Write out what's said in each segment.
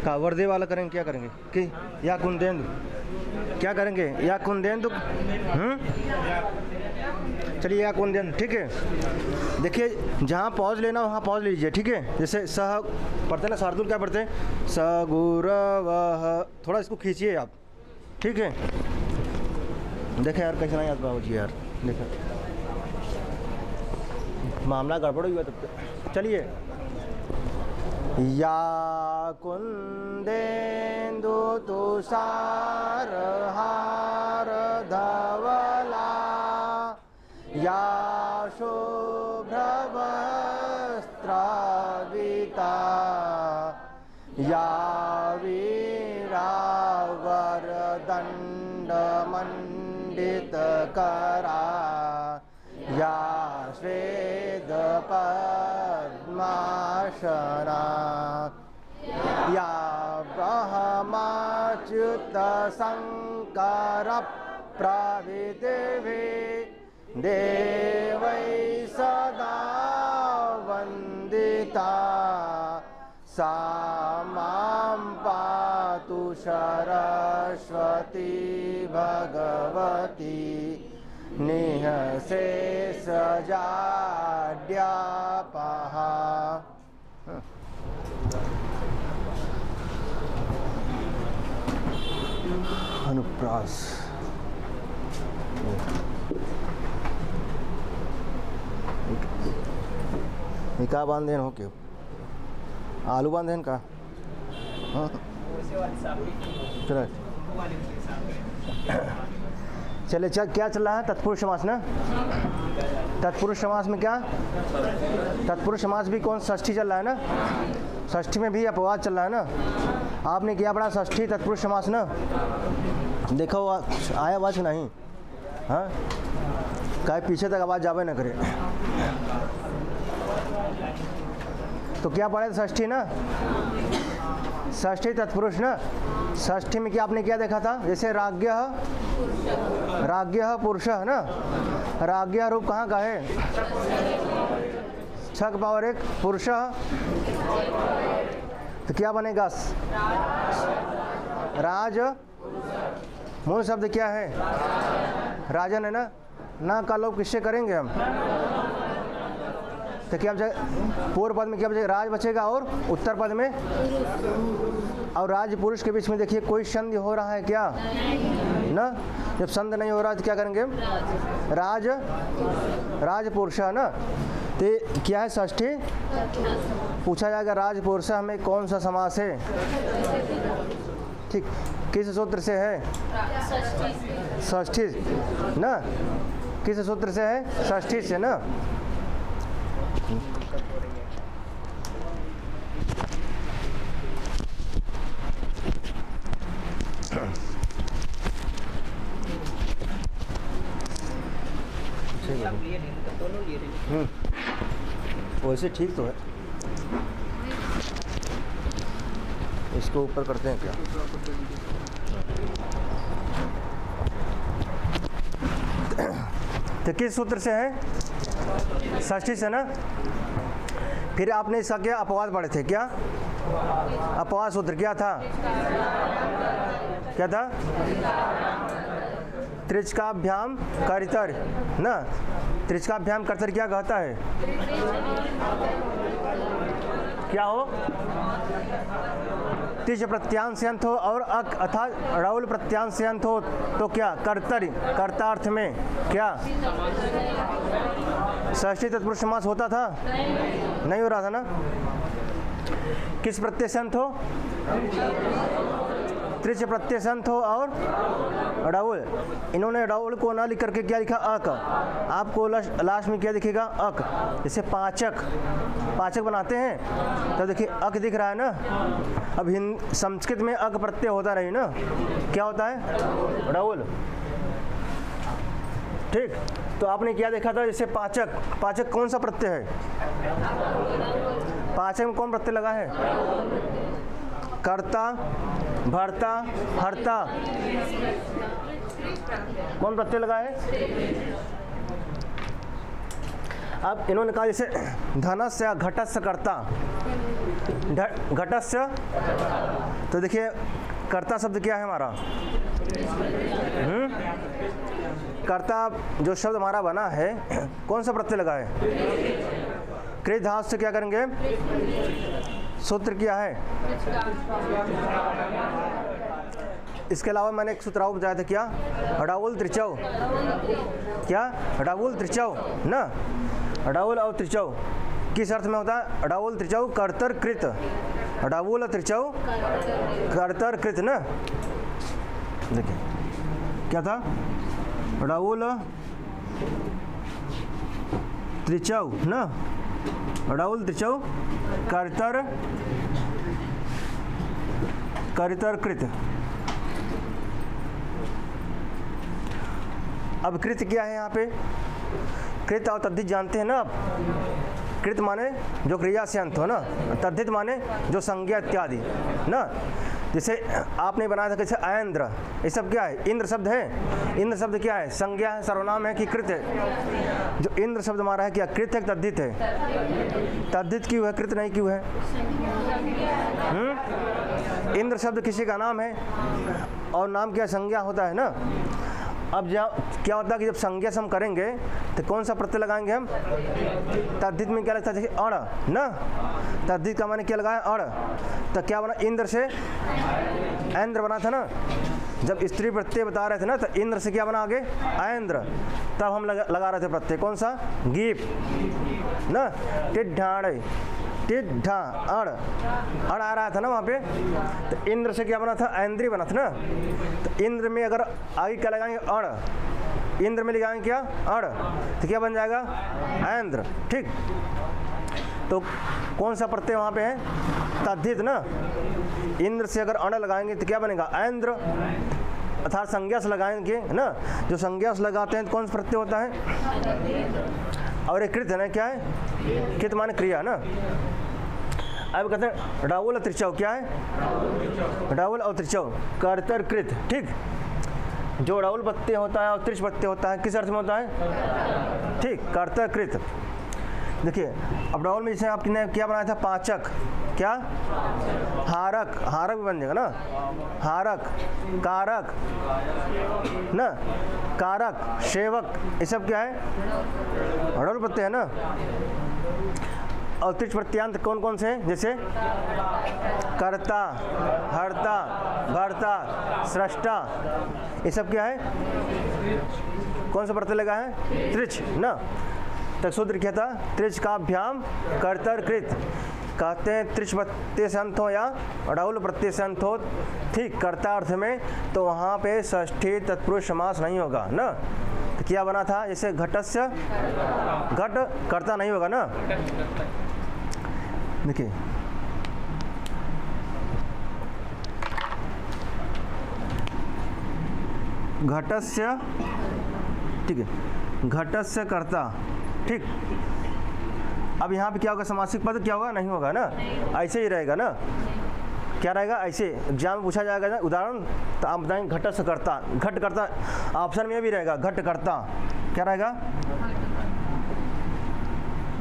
का वर्दे वाला करेंगे, क्या करेंगे कि या कुंदेंदु, क्या करेंगे या कुंदेंदु। चलिए या कुंदेंदु, ठीक है। देखिए जहाँ पॉज लेना वहाँ पॉज लीजिए, ठीक है। जैसे सह पढ़ते ना, शार्दुल क्या पढ़ते हैं, स गुर वह, थोड़ा इसको खींचिए आप, ठीक है। देखें यार कैसे नहीं आता जी यार, देखें मामला गड़बड़ हुआ तब तक। चलिए या कुंदेंदु तुषार हार धवला या शुभ्रवस्त्राविता या वीरावरदण्डमण्डितकरा या श्वेतपद्मासना या ब्रह्माच्युतशङ्करप्रभृतिभिः देवैः सदा वन्दिता सा मां पातु सरस्वती भगवती निःशेषजाड्यापहा। अनुप्रास क्या बांधे हो के आलू बांधे का। चलो चले चल, क्या चल रहा है तत्पुरुष समास ना। तत्पुरुष समास में क्या, तत्पुरुष समास भी कौन षष्ठी चल रहा है ना, षष्ठी में भी अपवाद चल रहा है ना। आपने किया पढ़ा षष्ठी तत्पुरुष समास ना, देखो आया आवाज नहीं, हाँ कहे पीछे तक आवाज़ जावे ना करे। तो क्या पढ़े षष्ठी ना, षष्ठी तत्पुरुष ना। षष्ठी में क्या आपने क्या देखा था, जैसे राज्ञः पुरुषः ना, राज्ञः रूप कहाँ का है, छक पावर एक पुरुषः, तो क्या बनेगा राज, मूल शब्द क्या है राजन है ना का लोग किससे करेंगे हम, तो क्या बचेगा पूर्व पद में, क्या बचेगा राज बचेगा, और उत्तर पद में और राज पुरुष के बीच में देखिए कोई संधि हो रहा है क्या ना। जब संधि नहीं हो रहा तो क्या करेंगे राज पुरुष ना। तो क्या है षष्ठी, पूछा जाएगा राज पुरुष में कौन सा समास है, ठीक किस सूत्र से है, षष्ठी ना, किस सूत्र से है, षष्ठी से ना। वैसे ठीक तो है, इसको ऊपर करते हैं क्या, तो किस सूत्र से है, षष्ठी से ना। फिर आपने इसका क्या अपवाद पढ़े थे, क्या अपवाद सूत्र क्या था, क्या था, त्रिचकाभ्याम कर्तर ना। त्रिचकाभ्याम कर्तर क्या कहता है, क्या हो, तिज प्रत्यांशयंत हो और अक अर्थात राउल प्रत्यांशयंत हो तो क्या कर्तर, कर्तार्थ में क्या षष्ठी तत्पुरुष समास होता था, नहीं हो रहा था ना। किस प्रत्ययसंत हो, त्रिच प्रत्ययसंत हो और राउल, इन्होंने राउल को ना लिख करके क्या लिखा अक, आपको लास्ट में क्या दिखेगा अक, जैसे पाचक बनाते हैं तो देखिए अक दिख रहा है ना। अब संस्कृत में अक प्रत्यय होता नहीं ना, क्या होता है राउल, ठीक। तो आपने क्या देखा था, जैसे पाचक कौन सा प्रत्यय है, पाचक में कौन प्रत्यय लगा है, कर्ता भर्ता हर्ता, कौन प्रत्यय लगा है। अब इन्होंने कहा जैसे धनस्य घटस्य कर्ता, घटस्य, तो देखिए कर्ता शब्द क्या है हमारा, कर्ता जो शब्द हमारा बना है कौन सा प्रत्यय लगा है, कृत धातु से क्या करेंगे, सूत्र क्या है। इसके अलावा मैंने एक सूत्र और बताया था, क्या, हडाउल त्रिचौ, क्या, हडाउल त्रिचौ ना, हडाउल और त्रिचौ किस अर्थ में होता है, हडाउल त्रिचौ कर्तर कृत, हडाउल त्रिचौ कर्तर कृत ना। देखिए क्या था, हडाउल त्रिचौ ना, हडाउल त्रिचौ कर्तर कृत। अब कृत क्या है यहाँ पे, कृत और तद्धित जानते हैं ना आप, कृत माने जो क्रिया से अंत हो ना, तद्धित माने जो संज्ञा इत्यादि ना। जैसे आपने बनाया था कैसे ऐन्द्र, ये सब क्या है, इंद्र शब्द है, इंद्र शब्द क्या है, संज्ञा है, सर्वनाम है कि कृत है। जो इंद्र शब्द हमारा है क्या, कृत है तद्धित है, तद्धित क्यों है, कृत नहीं क्यों है। इंद्र शब्द किसी का नाम है और नाम क्या संज्ञा होता है ना। अब क्या होता है कि जब संज्ञा से हम करेंगे तो कौन सा प्रत्यय लगाएंगे हम, तद्धित में क्या लगता है, देखिए अण ना, तद्धित का माने क्या लगाया अण, तो क्या बना, इंद्र से ऐन्द्र बना था ना। जब स्त्री प्रत्यय बता रहे थे ना तो इंद्र से क्या बना आगे, ऐन्द्र, तब हम लगा रहे थे प्रत्यय कौन सा, गीप ना, टिड्ढाड़, टिड्ढा अण, अण आ रहा था ना वहाँ पे, तो इंद्र से क्या बना था, ऐन्द्री बना था ना। तो इंद्र में अगर आगे क्या लगाएंगे अण, इंद्र में लगाएंगे क्या अण, तो क्या बन जाएगा, ऐन्द्र। ठीक, तो कौन सा प्रत्यय वहाँ पे है, तद्धित ना। इंद्र से अगर अण लगाएंगे तो क्या बनेगा, ऐन्द्र, अर्थात संज्ञा से लगाएंगे ना। जो संज्ञा से लगाते हैं तो कौन सा प्रत्यय होता है, और एक कृत है ना, क्या है, कृत माने क्रिया ना। अब कहते हैं हडाउल त्रिचौ, क्या है, हडाउल और त्रिचौ कर्तर कृत। ठीक, जो हडाउल प्रत्यय होता है और त्रिच प्रत्यय होता है किस अर्थ में होता है, ठीक, कर्तर कृत। देखिए अब हडाउल में जैसे आपने क्या बनाया था, पाचक, क्या, हारक, हारक भी बन जाएगा ना, हारक, कारक ना, कारक, सेवक, ये सब क्या है, हडाउल प्रत्यय है ना। और त्रिच प्रत्यांत कौन कौन से हैं, जैसे कर्ता, हर्ता, भर्ता, सृष्टा, ये सब क्या है, कौन सा प्रत्यय लगा है, त्रिच ना। तो सूत्र क्या था, त्रिच का अभ्याम कर्तर कृत, कहते हैं त्रिच प्रत्यय से अंत हो या हडाउल प्रत्यय से अंत हो, ठीक, कर्ता अर्थ में, तो वहाँ पे षष्ठी तत्पुरुष समास नहीं होगा ना। तो क्या बना था, जैसे घटस्य, घट कर्ता नहीं होगा ना। देखिए घटस्य, ठीक है, घटस्य कर्ता, ठीक। अब यहाँ पे क्या होगा, समासिक पद क्या होगा, नहीं होगा ना, ऐसे ही रहेगा ना। क्या रहेगा, ऐसे एग्जाम में पूछा जाएगा ना उदाहरण, तो आप बताएंगे घटस्य कर्ता, घट कर्ता, ऑप्शन में भी रहेगा घट कर्ता, क्या रहेगा,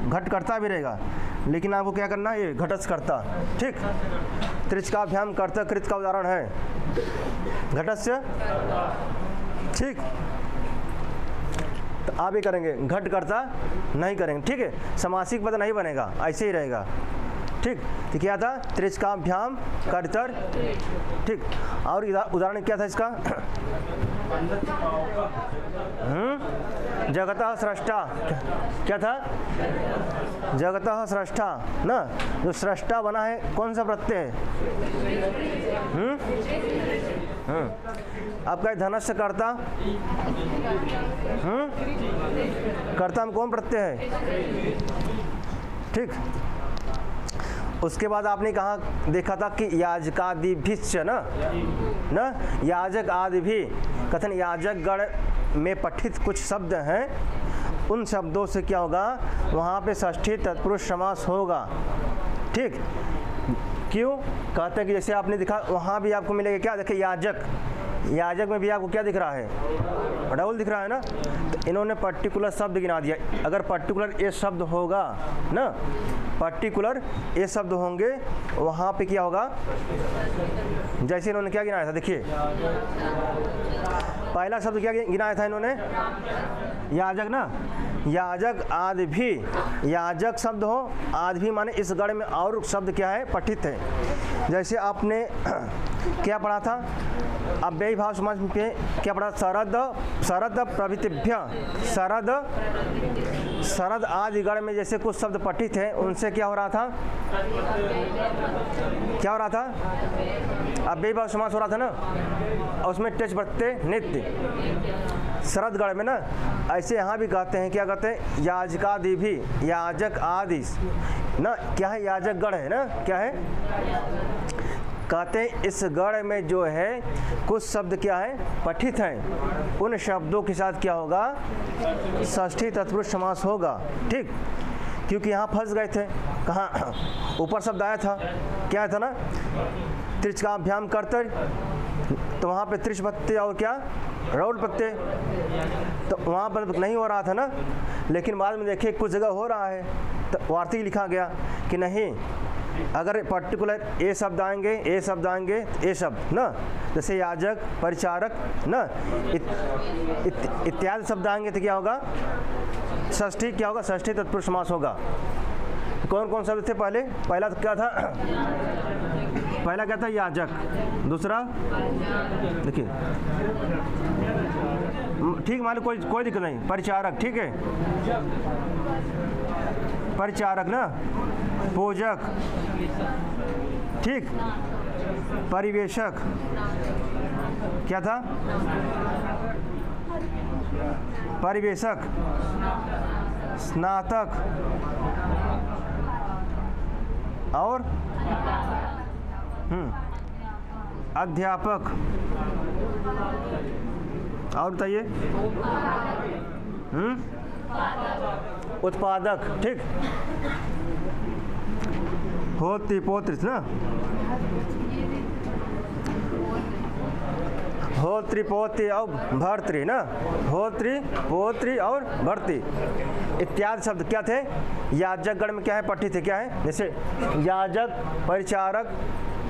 घट कर्ता भी रहेगा, लेकिन आपको क्या करना है, ये घटस्य कर्ता। ठीक, त्रिच का अभ्याम कर्ता कृत का उदाहरण है घटस्य। ठीक, तो आप ही करेंगे, घट करता नहीं करेंगे। ठीक है, समासिक पद नहीं बनेगा, ऐसे ही रहेगा। ठीक, तो क्या था, त्रिच का अभ्याम कर्तर। ठीक, और उदाहरण क्या था इसका, जगतः सृष्टा, क्या था, जगतः सृष्टा ना। जो सृष्टा बना है कौन सा प्रत्यय है, आपका धनस्य कर्ता, कर्ता में कौन प्रत्यय है। ठीक, उसके बाद आपने कहा देखा था कि याजकादिभिश्च ना याजक आदि भी, कथन याजक गण में पठित कुछ शब्द हैं, उन शब्दों से क्या होगा, वहाँ पे षष्ठी तत्पुरुष समास होगा। ठीक, क्यों, कहते हैं कि जैसे आपने दिखा वहाँ भी आपको मिलेगा क्या, देखिए याजक, याजक में भी आपको क्या दिख रहा है, हडाउल दिख रहा है ना। तो इन्होंने पर्टिकुलर शब्द गिना दिया, अगर पर्टिकुलर ये शब्द होगा ना पर्टिकुलर ये शब्द होंगे वहाँ पे क्या होगा, जैसे इन्होंने क्या गिनाया था, देखिए पहला शब्द क्या गिनाया था इन्होंने, याजक ना, याजक आदि भी, याजक शब्द हो, आदि भी माने इस गण में और शब्द क्या है, पठित है। जैसे आपने क्या पढ़ा था, अव्ययी भाव समास पे क्या पढ़ा, शरद, शरद प्रभृतिभ्य, शरद, शरद आदि गण में जैसे कुछ शब्द पठित हैं, उनसे क्या हो रहा था, क्या हो रहा था, अव्ययी भाव समास हो रहा था ना, और उसमें टेच प्रत्यय नित्य शरद गण में ना। ऐसे यहाँ भी कहते हैं, क्या कहते हैं, याजकादि भी, याजक आदि ना, क्या है, याजक गण है ना, क्या है, कहते हैं इस गण में जो है कुछ शब्द क्या है, पठित हैं, उन शब्दों के साथ क्या होगा, षष्ठी तत्पुरुष समास होगा। ठीक, क्योंकि यहाँ फंस गए थे, कहाँ, ऊपर शब्द आया था, क्या था ना, त्रिचकाभ्याम कर्तव्य, तो वहाँ पे त्रिश प्रत्यय और क्या, रौल प्रत्यय, तो वहाँ पर नहीं हो रहा था ना, लेकिन बाद में देखिए कुछ जगह हो रहा है, तो वार्तिक लिखा गया कि नहीं, अगर पर्टिकुलर ए शब्द आएंगे, ए शब्द आएंगे, ए शब्द ना, जैसे याजक, परिचारक ना, इत्यादि शब्द आएंगे तो क्या होगा, षष्ठी क्या होगा, षष्ठी तत्पुरुष समास होगा। कौन कौन शब्द थे पहले, पहला तो क्या था, पहला क्या था, याजक, दूसरा देखिए, ठीक मान लो, कोई दिक्कत नहीं, परिचारक, ठीक है, परिचारक ना, पूजक, ठीक, परिवेशक, क्या था, परिवेशक, स्नातक और अध्यापक, और बताइए, उत्पादक, ठीक, होती पोत्री ना, होत्री पोत्री और भर्तृ ना, होत्री पोत्री और भर्तृ इत्यादि शब्द क्या थे, याजक गण में क्या है, पठित थे, क्या है, जैसे याजक, परिचारक,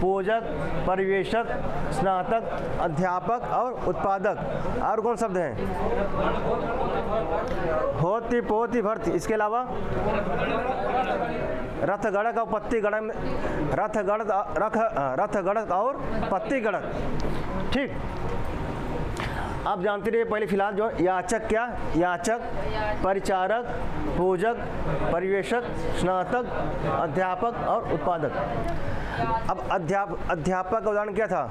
पूजक, परिवेशक, स्नातक, अध्यापक और उत्पादक। और कौन शब्द हैं, होती पोती भर्ती, इसके अलावा रथ गणक और पत्ती गणक, रथ गणक और पत्ती गणक। ठीक, आप जानते रहिए पहले फिलहाल जो याचक, क्या याचक, परिचारक, पूजक, परिवेशक, स्नातक, अध्यापक और उत्पादक। अब अध्यापक का उदाहरण क्या था,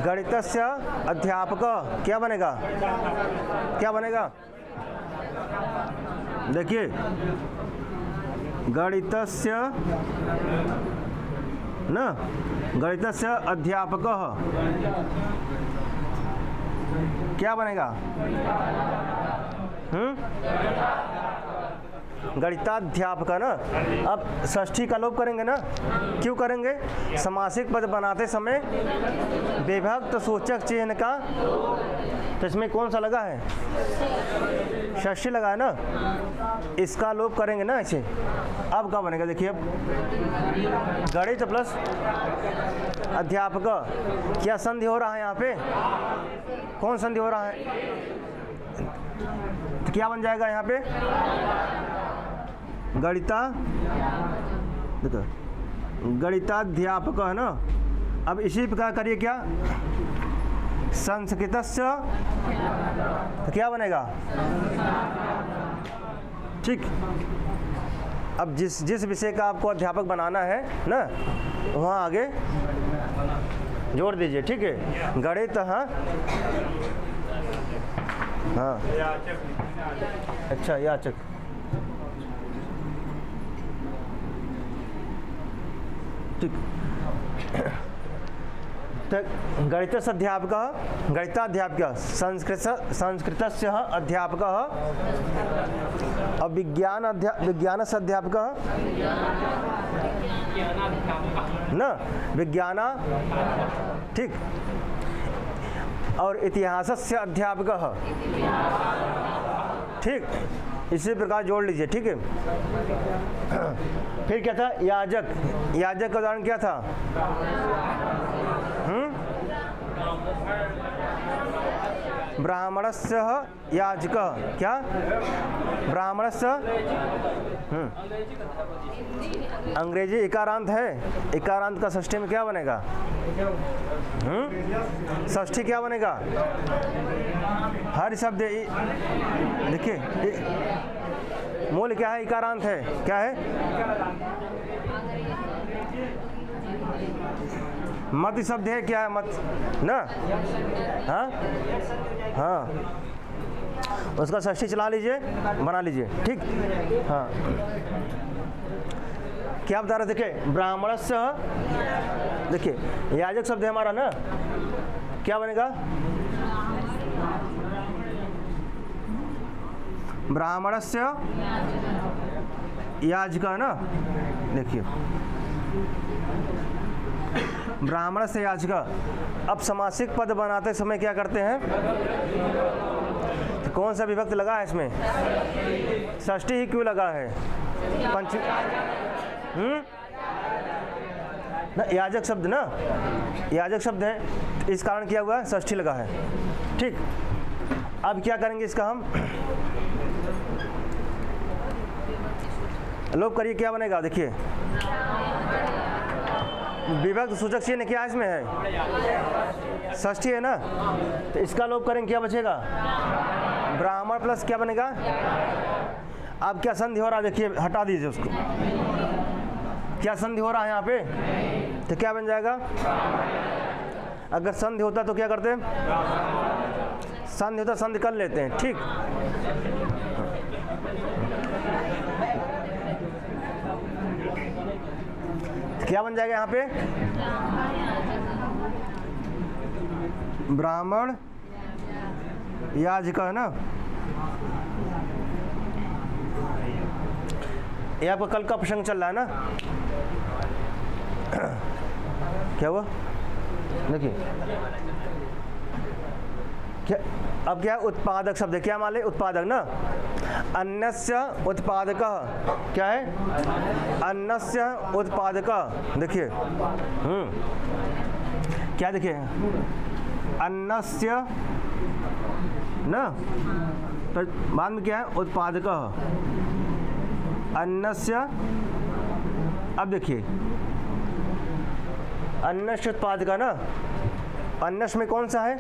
गणितस्य अध्यापक, क्या बनेगा, क्या बनेगा, देखिए गणितस्य न, गणितस्य अध्यापकः क्या बनेगा, गणिताध्यापक ना। अब षष्ठी का लोप करेंगे ना, क्यों करेंगे, समासिक पद बनाते समय विभक्त सूचक चिन्ह का, तो इसमें कौन सा लगा है, षष्ठी लगा है ना, इसका लोप करेंगे ना इसे। अब क्या बनेगा, देखिए अब गणित प्लस अध्यापक, क्या संधि हो रहा है यहाँ पे, कौन संधि हो रहा है, तो क्या बन जाएगा यहाँ पे, गणिताध्यापक है ना। अब इसी प्रकार करिए, क्या संस्कृतस्य, तो क्या बनेगा, ठीक। अब जिस विषय का आपको अध्यापक बनाना है ना, वहाँ आगे जोड़ दीजिए, ठीक है। गणित, हाँ हाँ, अच्छा याचक, ठीक। तो गणितस्य अध्यापकः, गणिताध्यापकः, संस्कृतस्य अध्यापकः, और विज्ञानस्य अध्यापकः न, विज्ञान, ठीक। और इतिहासस्य अध्यापकः, ठीक। इसी प्रकार जोड़ लीजिए, ठीक है। फिर क्या था, याजक। याजक का उदाहरण क्या था? ब्राह्मणस्य याजकः, क्या? ब्राह्मणस्य अंग्रेजी इकारांत है, इकारांत का षष्ठी में क्या बनेगा? षष्ठी क्या बनेगा? हर शब्द देखिए, मूल क्या है? इकारांत है, क्या है? मत शब्द है, क्या है? मत ना, हाँ हाँ, उसका षष्ठी चला लीजिए, बना लीजिए, ठीक। हाँ, क्या बता रहे? देखिए, ब्राह्मणस्य, देखिए याजक शब्द है हमारा ना, क्या बनेगा? ब्राह्मणस्य याजकः ना, देखिए ब्राह्मण से याजक। अब समासिक पद बनाते समय क्या करते हैं? तो कौन सा विभक्त लगा है इसमें? षष्ठी ही क्यों लगा है? ना, याजक शब्द ना, याजक शब्द है, इस कारण क्या हुआ? षष्ठी लगा है, ठीक। अब क्या करेंगे इसका हम? लोप करिए, क्या बनेगा? देखिए, विभक्त सूचक चिन्ह क्या इसमें है? षष्ठी है ना, तो इसका लोप करेंगे, क्या बचेगा? ब्राह्मण प्लस क्या बनेगा? अब क्या संधि हो रहा है? देखिए, हटा दीजिए उसको। क्या संधि हो रहा है यहाँ पे? तो क्या बन जाएगा? अगर संधि होता तो क्या करते हैं? संधि होता संधि कर लेते हैं, ठीक। क्या बन जाएगा यहाँ पे? ब्राह्मण याजक है ना। ये आपका कल का प्रसंग चल रहा है ना, क्या हुआ? देखिए, क्या अब क्या है? उत्पादक शब्द है, क्या माले? उत्पादक ना। अन्नस्य उत्पादकः, क्या है? अन्नस्य उत्पादकः। देखिए, क्या देखिए? अन्नस्य ना, तो बाद में क्या है? उत्पादकः। अन्नस्य, अब देखिए, अन्नस्य उत्पादकः ना, अन्नस में कौन सा है?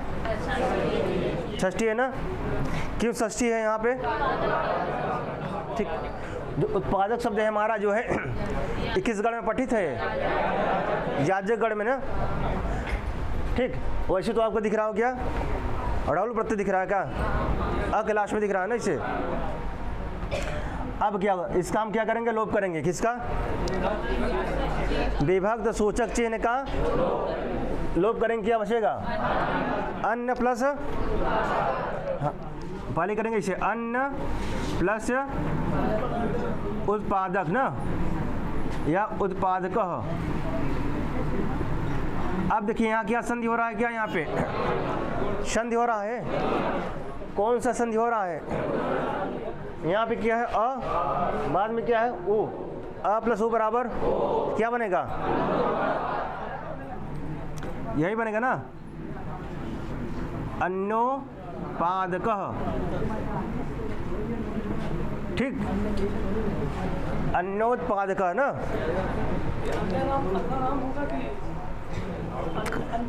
षष्ठी है ना। क्यों षष्ठी है यहाँ पे? ठीक, जो उत्पादक शब्द है हमारा जो है 21 गण में पठित है, याजक गण में ना, ठीक। वैसे तो आपको दिख रहा हो क्या? अड़ौल प्रत्यय दिख रहा है क्या? अक्लाश में दिख रहा है ना इसे। अब क्या, इसका हम क्या करेंगे? लोप करेंगे। किसका? विभक्त सूचक चिन्ह का लोप करेंगे। क्या बचेगा? अन्न प्लस, हाँ, पहले करेंगे इसे, अन्न प्लस उत्पादक ना, या उत्पादकः। अब देखिए यहाँ क्या संधि हो रहा है? क्या यहाँ पे संधि हो रहा है? कौन सा संधि हो रहा है? यहाँ पे क्या है? अ, बाद में क्या है? ओ। अ प्लस ओ बराबर क्या बनेगा? यही बनेगा ना, अन्नोत्पादकः, ठीक। अन्नोत्पादकः ना।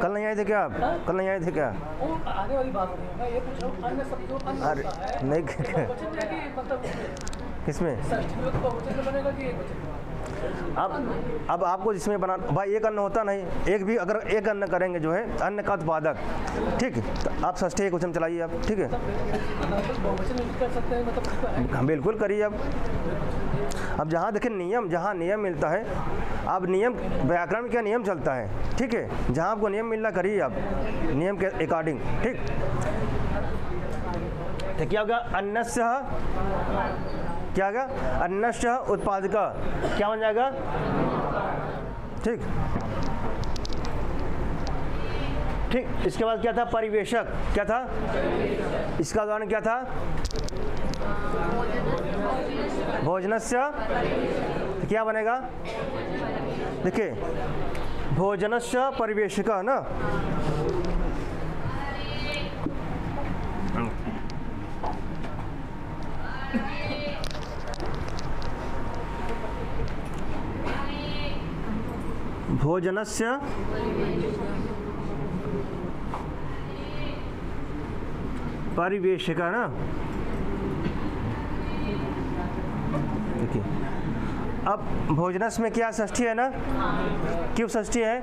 कल नहीं आए थे क्या आप? कल नहीं आए थे क्या? आने वाली बात नहीं है, मैं ये पूछ रहा हूँ, अन्य शब्द जो अन्य अरे होता है, नहीं, बहुवचन है कि मतलब किसमें? षष्ठी में तो बहुवचन में बनेगा कि एकवचन? अब आपको जिसमें बना, भाई एक अन्न होता नहीं, एक भी अगर एक अन्न करेंगे जो है अन्न का उत्पादक, ठीक है, तो आप षष्ठी एकवचन चलाइए आप, ठीक है। बहुवचन में कर सकते हैं, मतलब हाँ बिल्कुल करिए। अब जहाँ देखें नियम, जहाँ नियम मिलता है, अब नियम व्याकरण में क्या नियम चलता है, ठीक है, जहाँ आपको नियम मिलना करिए आप नियम के अकॉर्डिंग, ठीक। तो क्या होगा? अन्नस्य, क्या होगा? अन्नस्य उत्पादक, क्या बन जाएगा? ठीक ठीक। इसके बाद क्या था? परिवेशक। क्या था? इसका उदाहरण क्या था? भोजनस्य, तो क्या बनेगा? देखिए भोजनस्य परिवेशकः ना, भोजनस्य परिवेशकः ना। देखिए अब भोजनस में क्या षष्ठी है ना, क्यों षष्ठी है?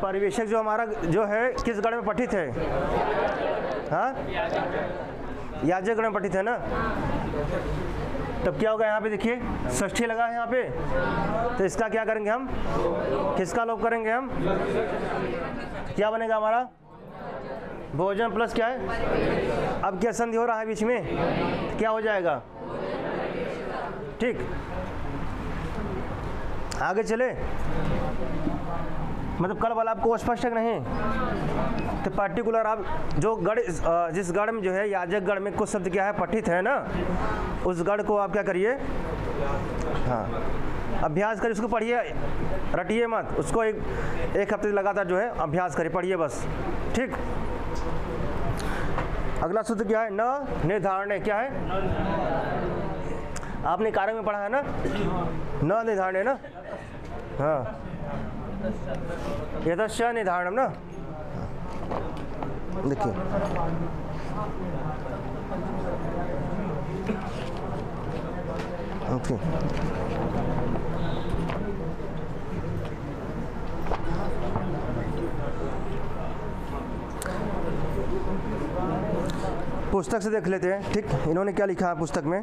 परिवेशक जो हमारा जो है किस गण में पठित है? हाँ, याजक गण में पठित है ना। तब क्या होगा यहाँ पे? देखिए षष्ठी लगा है यहाँ पे, तो इसका क्या करेंगे हम? किसका लोप करेंगे हम? क्या बनेगा हमारा? भोजन प्लस क्या है? अब क्या संधि हो रहा है बीच में, क्या हो जाएगा? ठीक, आगे चले। मतलब कल वाला आपको स्पष्ट है कि नहीं? तो पर्टिकुलर आप जो गण, जिस गण में जो है याजक गण में कुछ शब्द क्या है पठित है ना, उस गण को आप क्या करिए? हाँ, अभ्यास करिए, उसको पढ़िए, रटिए मत उसको। एक हफ्ते लगातार जो है अभ्यास करिए, पढ़िए बस। ठीक, अगला सूत्र क्या है? न निर्धारणे। क्या है? आपने कारक में पढ़ा है ना, न निर्धारणे ना। हाँ, यतस्य निर्धारणम ना। देखिए ओके, पुस्तक से देख लेते हैं। ठीक, इन्होंने क्या लिखा है पुस्तक में?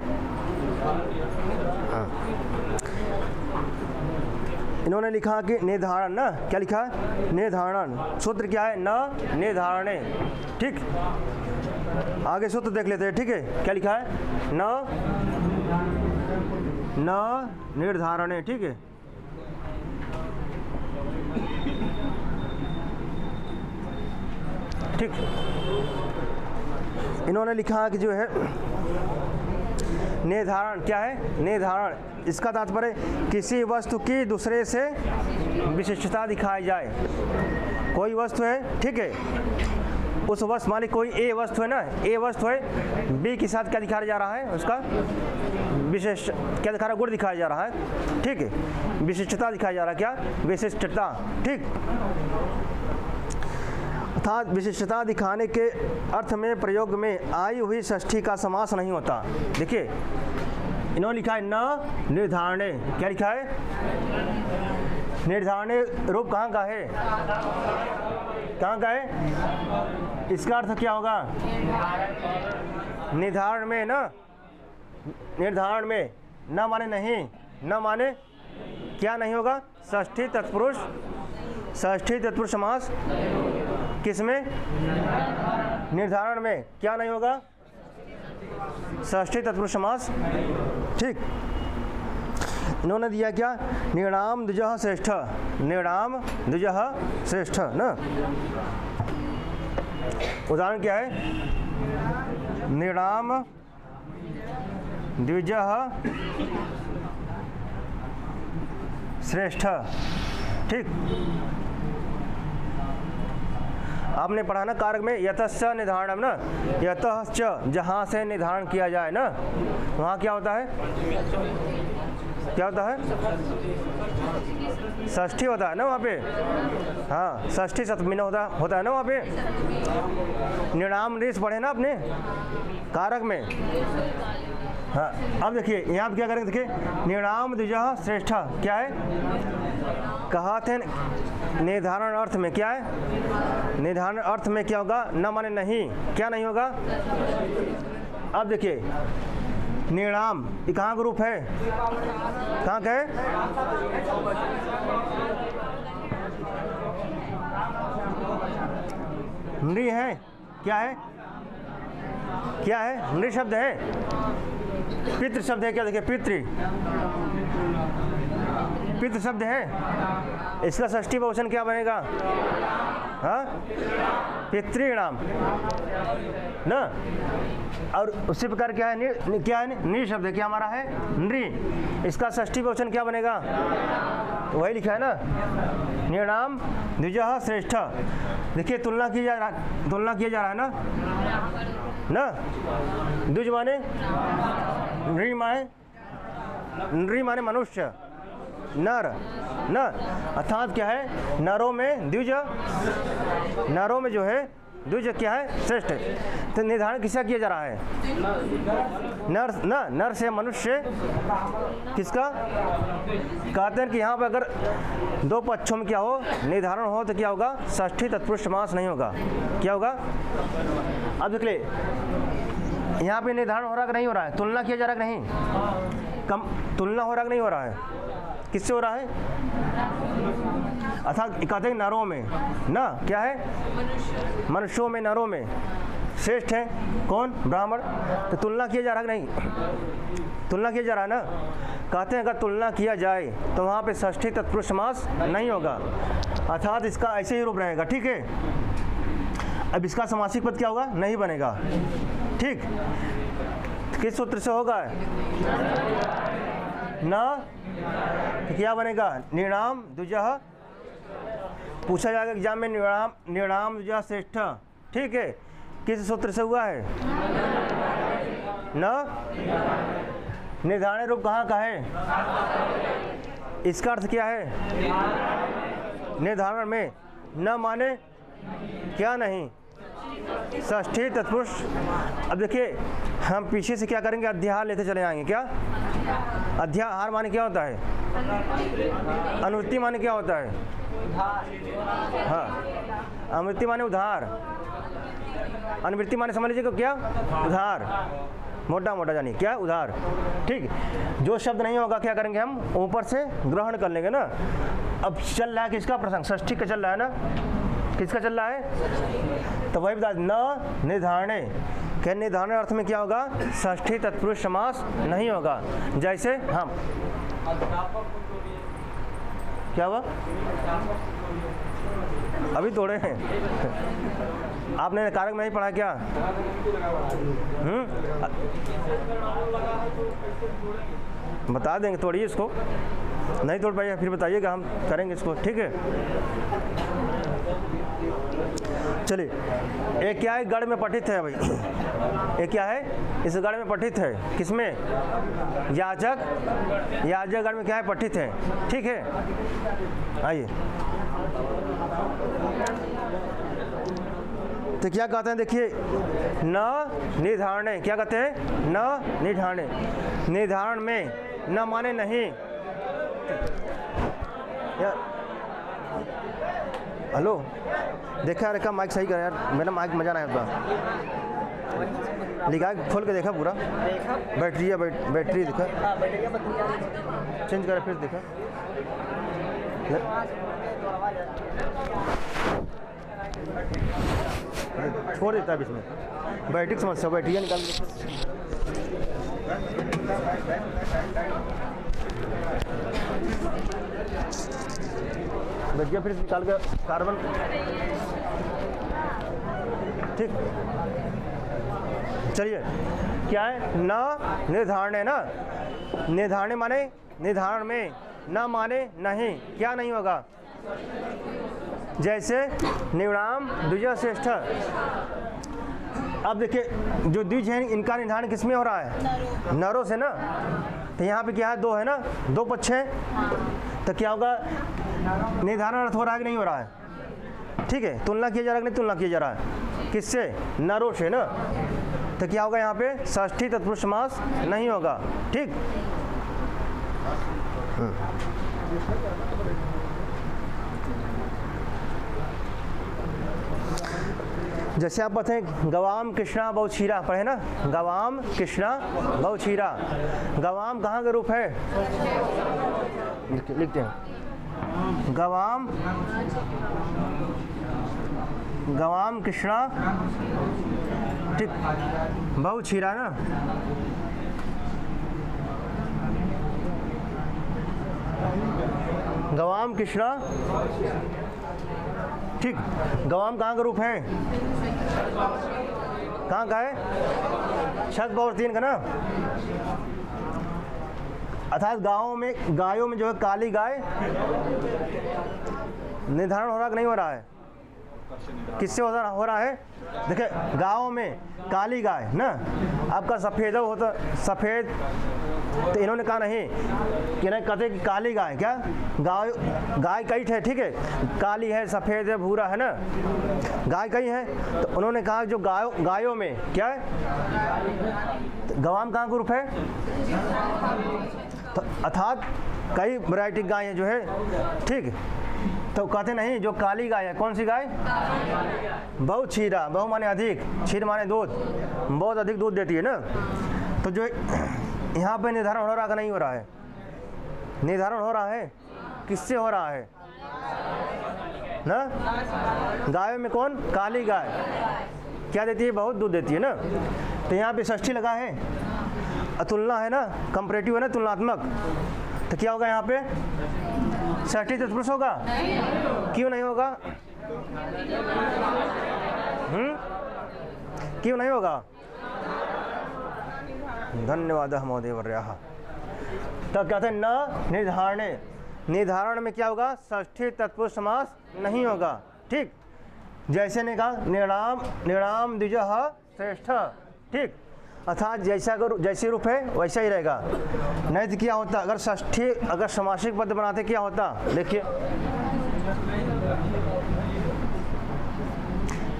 हाँ, इन्होंने लिखा कि निर्धारण ना। क्या लिखा है? निर्धारण। सूत्र क्या है? न निर्धारणे। ठीक, आगे सूत्र देख लेते हैं। ठीक है, क्या लिखा है? न निर्धारणे। ठीक है, ठीक, इन्होंने लिखा कि जो है निर्धारण। क्या है? निर्धारण, इसका तात्पर्य किसी वस्तु की दूसरे से विशिष्टता दिखाई जाए। कोई वस्तु है, ठीक है, उस वस्तु मालिक कोई ए वस्तु है ना, ए वस्तु है, बी के साथ क्या दिखाया जा रहा है? उसका विशेष क्या दिखा रहा है? गुण दिखाया जा रहा है। ठीक है, विशिष्टता दिखाया जा रहा है। क्या? विशिष्टता। ठीक, अर्थात विशिष्टता दिखाने के अर्थ में प्रयोग में आई हुई षष्ठी का समास नहीं होता। देखिए इन्होंने लिखा है न निर्धारणे। क्या लिखा है? निर्धारणे रूप कहाँ का है? कहाँ का है? इसका अर्थ क्या होगा? निर्धारण में ना, निर्धारण में। न माने नहीं, न माने क्या नहीं होगा? षष्ठी तत्पुरुष, षष्ठी तत्पुरुष समास किसमें? निर्धारण में। क्या नहीं होगा? षष्ठी तत्पुरुष समास। ठीक, इन्होंने दिया क्या? निर्णाम द्विजः श्रेष्ठ। निर्णाम द्विजः श्रेष्ठ ना। उदाहरण क्या है? निर्णाम द्विजः श्रेष्ठ। ठीक, आपने पढ़ा ना कारक में यतश्च निर्धारणम ना, यतः च जहाँ से निर्धारण किया जाए ना, वहाँ क्या होता है? क्या होता है? षष्ठी होता है ना वहाँ पे। हाँ, षष्ठी सप्तमी होता है ना वहाँ पे। निर्णाम रीस पढ़े ना आपने कारक में। हाँ, अब देखिए यहाँ पे क्या करेंगे? देखिए निर्णाम द्विजः श्रेष्ठ। क्या है? कहा थे निर्धारण अर्थ में। क्या है? निर्धारण अर्थ में क्या होगा? न माने नहीं। क्या नहीं होगा? अब देखिए निर्णाम ये कहाँ का रूप है? कहाँ का है? नृ है। क्या है? क्या है? नृ शब्द है। पितृ शब्द है। क्या देखिए? पितृ, पितृ शब्द है, इसका षष्ठी बहुवचन क्या बनेगा? हाँ, पितृणाम ना। और उसी प्रकार क्या है, क्या है, नृ शब्द है, क्या हमारा है? नृ। इसका षष्ठी बहुवचन क्या बनेगा? वही लिखा है ना, नृणाम द्विजः श्रेष्ठ। देखिए तुलना किया जा रहा है ना। द्विज माने नृ माने मनुष्य, नर न, अर्थात क्या है, नरों में द्विज, नरों में जो है द्विज क्या है? श्रेष्ठ। तो निर्धारण किसका किया जा रहा है? नर से मनुष्य किसका? कहते हैं कि यहाँ पर अगर दो पक्षों में क्या हो, निर्धारण हो, तो क्या होगा? षष्ठी तत्पुरुष समास नहीं होगा। क्या होगा? अब देख ले, यहाँ पे निर्धारण हो रहा कि नहीं हो रहा है? तुलना किया जा रहा कि नहीं? तुलना हो रहा कि नहीं हो रहा है? किससे हो रहा है? अर्थात कहते हैं नरों में ना, क्या है? मनुष्यों में, नरों में श्रेष्ठ है कौन? ब्राह्मण। तो तुलना किया जा रहा है कि नहीं? तुलना किया जा रहा है ना। कहते हैं अगर तुलना किया जाए तो वहाँ पे षष्ठी तत्पुरुष समास नहीं होगा, अर्थात इसका ऐसे ही रूप रहेगा। ठीक है, अब इसका समासिक पद क्या होगा? नहीं बनेगा। ठीक, किस सूत्र से होगा? ना, तो क्या बनेगा? नृणाम द्विजः। पूछा जाएगा एग्जाम में, नृणाम द्विजः श्रेष्ठ। ठीक है, किस सूत्र से हुआ है? न, निर्धारण रूप कहाँ का है? इसका अर्थ क्या है? निर्धारण में न माने क्या नहीं? षष्ठी तत्पुरुष। अब देखिए हम पीछे से क्या करेंगे? अध्याहार लेते चले आएंगे। क्या अध्याहार माने क्या होता है? अनुवृत्ति माने क्या होता है? हाँ, अनुवृत्ति माने उधार, अनुवृत्ति माने समझ लीजिए क्या? उधार, मोटा जानी क्या? उधार। ठीक, जो शब्द नहीं होगा क्या करेंगे हम? ऊपर से ग्रहण कर लेंगे ना। अब चल रहा है किसका प्रसंग? षष्ठी का चल रहा है ना। किसका चल रहा है? तो वही बता, न निर्धारणे। क्या निर्धारण अर्थ में क्या होगा? षष्ठी तत्पुरुष समास नहीं होगा। जैसे हम क्या हुआ? अभी तोड़े हैं। आपने कारक में नहीं पढ़ा क्या? बता देंगे, तोड़िए इसको। नहीं तोड़ पाइए फिर बताइएगा, हम करेंगे इसको। ठीक है, चलिए। एक क्या है? गढ़ में पठित है भाई। एक क्या है? इस गढ़ में पठित है। किसमें? याजक गढ़ में क्या है? पठित है। ठीक है, आइए। तो क्या कहते हैं? देखिए, न निर्धारणे। क्या कहते हैं? न निर्धारणे। निर्धारण में न माने नहीं। हेलो, देखा यार, माइक सही कर यार, मेरा माइक मजा नहीं आता। लिखा खोल के देखा पूरा? बैटरी है, बैटरी देखा, चेंज करा फिर देखा। छोड़ देता है बीच में, बैटरी की समस्या, बैटरी निकाल बैठिए, फिर निकाल के कार्बन। ठीक, चलिए। क्या है? न निर्धारण है ना। निर्धारण माने निर्धारण में, न माने नहीं। क्या नहीं होगा? जैसे नृणाम द्विज श्रेष्ठ। अब देखिए, जो द्विज है इनका निर्धारण किस में हो रहा है? नरों से ना। तो यहाँ पे क्या है? दो है ना, दो पक्ष हैं। तो क्या होगा? निर्धारण अर्थ हो रहा है कि नहीं हो रहा है? ठीक है, तुलना किया जा रहा है कि नहीं तुलना किया जा रहा है? किससे? नरों से ना। तो क्या होगा यहाँ पे? षष्ठी तत्पुरुष समास नहीं होगा। ठीक, जैसे आप पढ़ते हैं गवाम कृष्णा बहुछीरा, पढ़े ना? गवाम कृष्णा बहुछीरा। गवाम कहाँ का रूप है? लिखते हैं गवाम कृष्णा। ठीक, बहुछीरा ना। गवाम कृष्णा, ठीक। गवाम कहाँ का रूप है, कहाँ का है, छक और तीन का ना। अर्थात गायों में जो है काली गाय निर्धारण हो रहा कि नहीं हो रहा है, किससे हो रहा है। देखिए गाँव में काली गाय ना, आपका सफ़ेद होता सफ़ेद, तो इन्होंने कहा नहीं कि नहीं, कहते कि काली गाय, क्या गाय कई है, ठीक है, काली है, सफ़ेद है, भूरा है ना, गाय कई है। तो उन्होंने कहा जो गायों में क्या है, तो गवाम कहाँ का रूप है, तो अर्थात कई वैरायटी गाय है जो है, ठीक। तो कहते नहीं जो काली गाय है, कौन सी गाय, बहु क्षीरा, बहु माने अधिक, क्षीर माने दूध, बहुत अधिक दूध देती है ना। तो जो यहाँ पे निर्धारण हो रहा का नहीं हो रहा है, निर्धारण हो रहा है, किससे हो रहा है ना, गायों में कौन, काली गाय क्या देती है, बहुत दूध देती है ना। तो यहाँ पे षष्ठी लगा है, तुलना है ना, कंपैरेटिव है ना, तुलनात्मक, तो क्या होगा यहाँ पे, षष्ठी तत्पुरुष होगा, क्यों नहीं होगा, क्यों नहीं होगा, धन्यवाद महोदय वर्याः। तो कहते हैं न निर्धारणे, निर्धारण में क्या होगा, षष्ठी तत्पुरुष समास नहीं होगा, ठीक। जैसे ने कहा निर्णाम द्विजः श्रेष्ठ, ठीक, अर्थात जैसे रूप है वैसा ही रहेगा। नहीं तो क्या होता, अगर षष्ठी अगर समासिक पद बनाते क्या होता, देखिए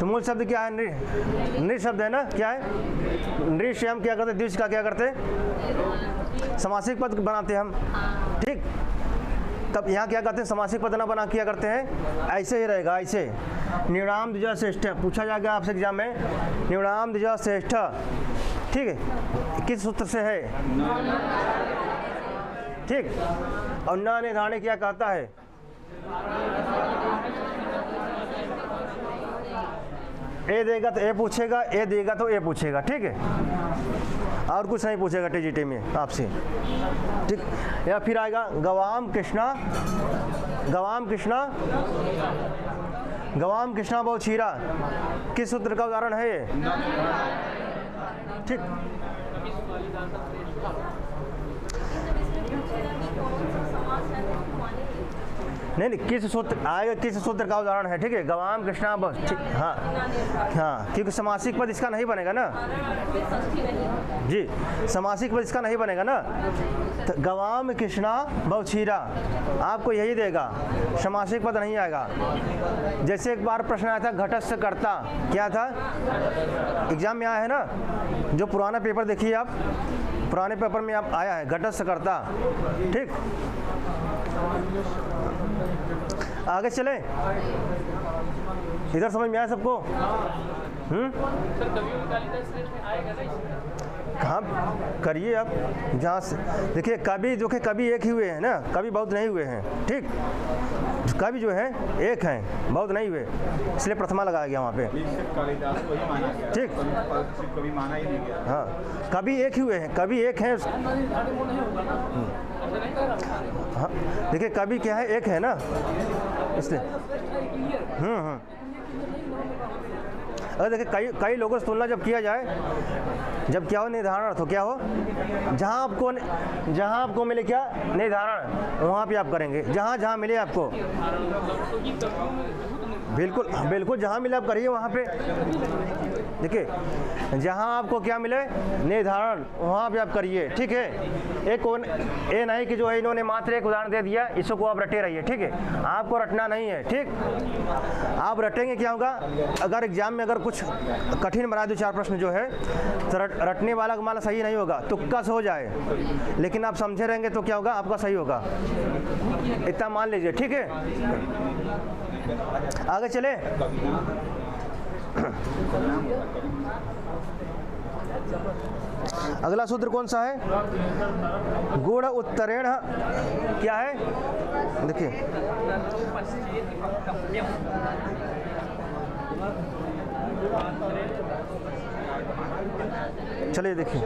तो मूल शब्द क्या है, नृ शब्द है ना, क्या है, नृ से हम क्या करते, द्विज का क्या करते, समासिक पद बनाते हम, ठीक। तब यहाँ क्या करते हैं, समासिक पद ना बना किया करते हैं, ऐसे ही रहेगा, ऐसे। निर्णाम द्विजा श्रेष्ठ पूछा जाएगा आपसे एग्जाम में, निर्णाम द्विजा श्रेष्ठ, ठीक है, किस सूत्र से है, ठीक। और न निर्धारण क्या कहता है, ए देगा तो ए पूछेगा, ए देगा तो ए पूछेगा, ठीक है, और कुछ नहीं पूछेगा टीजीटी में आपसे, ठीक। या फिर आएगा गवाम कृष्णा, गवाम कृष्णा, गवाम कृष्णा बहु क्षीरा, किस सूत्र का उदाहरण है ये, ठीक। नहीं किस सूत्र आएगा, किस सूत्र का उदाहरण है, ठीक है, गवाम कृष्णा बस, ठीक। हाँ हाँ, क्योंकि समासिक पद इसका नहीं बनेगा ना जी, समासिक पद इसका नहीं बनेगा ना। तो गवाम कृष्णा बहु क्षीरा आपको यही देगा, समासिक पद नहीं आएगा। जैसे एक बार प्रश्न आया था घटस्थ कर्ता, क्या था, एग्जाम में आया है ना, जो पुराना पेपर देखिए आप, पुराने पेपर में आप आया है घटस्थ कर्ता, ठीक। आगे चले, इधर समझ में आया सबको, कहाँ करिए आप, जहाँ से देखिए कवि जो कि कवि एक ही हुए हैं ना, कवि बहुत नहीं हुए हैं, ठीक। कवि जो है एक हैं, बहुत नहीं हुए, इसलिए प्रथमा लगाया गया वहाँ पे, ठीक। हाँ कवि एक ही हुए हैं, कवि एक हैं। हाँ देखिए कवि क्या है, एक है ना, इसलिए अगर देखिए कई लोगों से तुलना जब किया जाए, जब क्या हो निर्धारण, तो क्या हो, जहाँ आपको मिले क्या निर्धारण, वहाँ पे आप करेंगे, जहाँ मिले आपको, बिल्कुल जहाँ मिले आप करिए वहाँ पे। देखिए जहाँ आपको क्या मिले निर्धारण, वहाँ पे आप करिए, ठीक है। ये नहीं कि जो है इन्होंने मात्र एक उदाहरण दे दिया, इसको आप रटे रहिए, ठीक है, आपको रटना नहीं है, ठीक। आप रटेंगे क्या होगा, अगर एग्जाम में अगर कुछ कठिन बना दो चार प्रश्न जो है, तो रटने वाला का माला सही नहीं होगा, तुक्का से हो जाए, लेकिन आप समझे रहेंगे तो क्या होगा, आपका सही होगा, इतना मान लीजिए, ठीक है। आगे चले, अगला सूत्र कौन सा है, गुण उत्तरेण, क्या है, देखिए चलिए देखिए,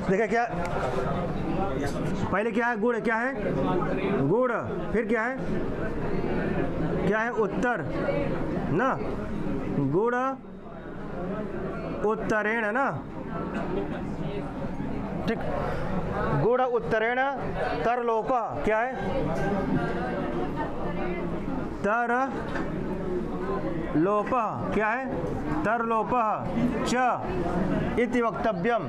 देखिए क्या पहले क्या है, गुड़ क्या है, गुड़, फिर क्या है उत्तर ना, गुड़ उत्तरेण ना, ठीक, गुड़ उत्तरेण तरलोप, क्या है, तरलोप, क्या है, तरलोप च इति वक्तव्यम,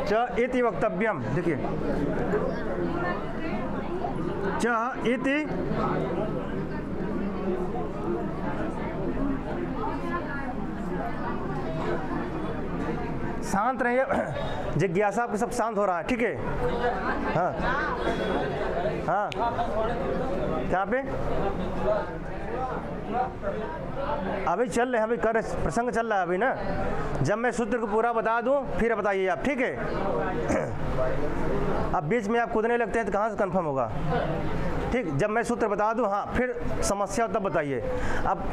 च इति वक्तव्यम, देखिए च इति शांत रहिए, जिज्ञासा आपके सब शांत हो रहा है, ठीक है। हाँ हाँ, क्या पे अभी चल रहे हैं, अभी कर प्रसंग चल रहा है अभी ना। जब मैं सूत्र को पूरा बता दूं फिर बताइए आप, ठीक है। अब बीच में आप कूदने लगते हैं तो कहाँ से कंफर्म होगा, ठीक। जब मैं सूत्र बता दूं हाँ फिर समस्या तब बताइए। अब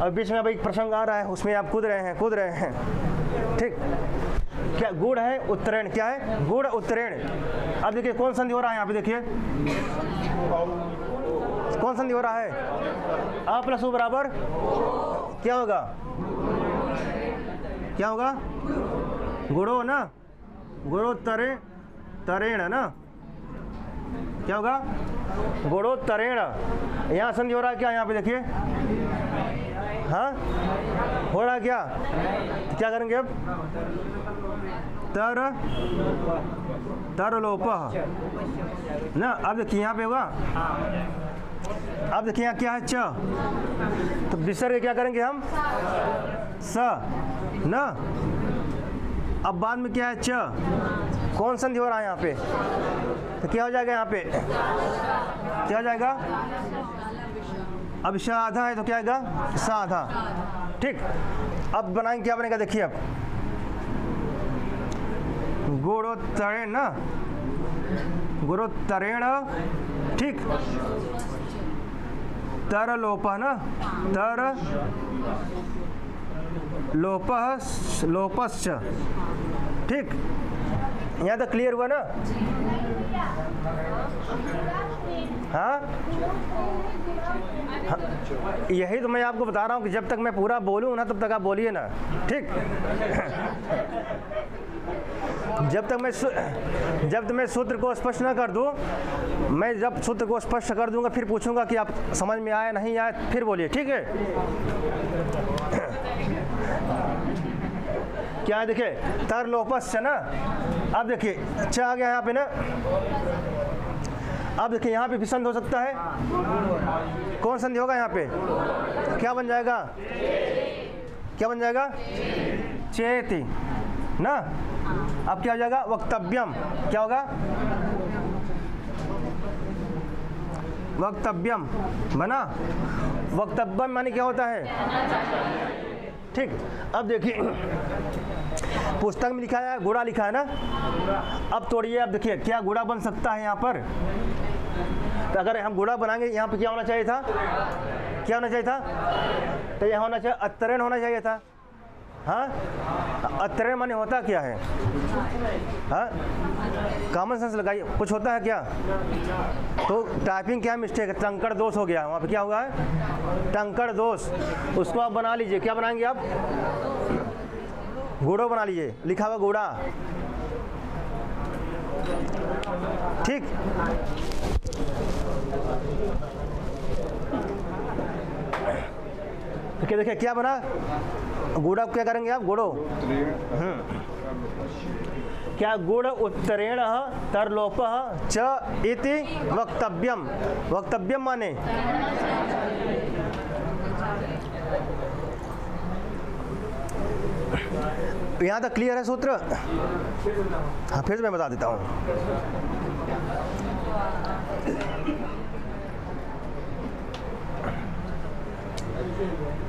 बीच में अब एक प्रसंग आ रहा है, उसमें आप कूद रहे हैं, ठीक। क्या गुड़ है उत्तरेण, क्या है, गुड़ उत्तरेण। अब देखिए कौन संधि हो रहा है यहाँ पे, देखिए कौन संधि हो रहा है, अ प्लस उ बराबर क्या होगा, क्या होगा, गुड़ो ना, गुड़ो तरेण ना, क्या होगा, गुड़ो तरेण। यहाँ संधि हो रहा है क्या, यहाँ पे देखिए, हाँ हो रहा है क्या, तो क्या करेंगे अब, तरलोप ना। अब देखिए यहाँ पे होगा, अब देखिए यहाँ क्या है, च, तो विसर्ग क्या करेंगे हम, स ना। अब बाद में क्या है, च, कौन संधि हो रहा है यहाँ पे, तो क्या हो जाएगा यहाँ पे, क्या हो जाएगा, अब श आधा है तो क्या आएगा, स आधा, ठीक। अब बनाएंगे, क्या बनेगा देखिए, अब गुड़ोत्तरेण ना, गुड़ोत्तरेण, ठीक, तरलोप ना, लोपश्च, ठीक। यहाँ तक क्लियर हुआ ना, हाँ यही तो मैं आपको बता रहा हूँ कि जब तक मैं पूरा बोलूँ ना तब तक आप बोलिए ना, ठीक। जब तक मैं सूत्र को स्पष्ट ना कर दूँ, मैं जब सूत्र को स्पष्ट कर दूंगा फिर पूछूंगा कि आप समझ में आया नहीं आया, फिर बोलिए, ठीक है। क्या है देखिए, तरलोपश्च ना। अब देखिए च आ गया यहाँ पे ना, अब देखिए यहाँ पे भी संधि हो सकता है, कौन संधि होगा यहाँ पे, क्या बन जाएगा, क्या बन जाएगा, चेति ना। अब क्या हो जाएगा, वक्तव्यम, क्या होगा, वक्तव्यम बना। वक्तव्यम माने क्या होता है, ठीक। अब देखिए पुस्तक में लिखा है गुड़ा लिखा है ना, अब तोड़िए, अब देखिए क्या गुड़ा बन सकता है यहाँ पर। तो अगर हम गुड़ा बनाएंगे यहाँ पे क्या होना चाहिए था, क्या होना चाहिए था, तो यह होना चाहिए अत्तरेण होना चाहिए था। हाँ अत्तरेण माने होता क्या है, हाँ कॉमन सेंस लगाइए, कुछ होता है क्या। तो टाइपिंग क्या मिस्टेक है, टंकड़ दोष हो गया, वहाँ पे क्या हुआ है, टंकड़ दोष। उसको आप बना लीजिए, क्या बनाएंगे आप, गुड़ो बना लीजिए, लिखा हुआ गुड़ा, ठीक। तो देखिए क्या बना, गुड़ा क्या करेंगे आप, गुड़ो, क्या गुड़ उत्तरेण तरलोप च इति वक्तव्यम। वक्तव्यम माने यहाँ तक क्लियर है सूत्र। हाँ फिर मैं बता देता हूँ।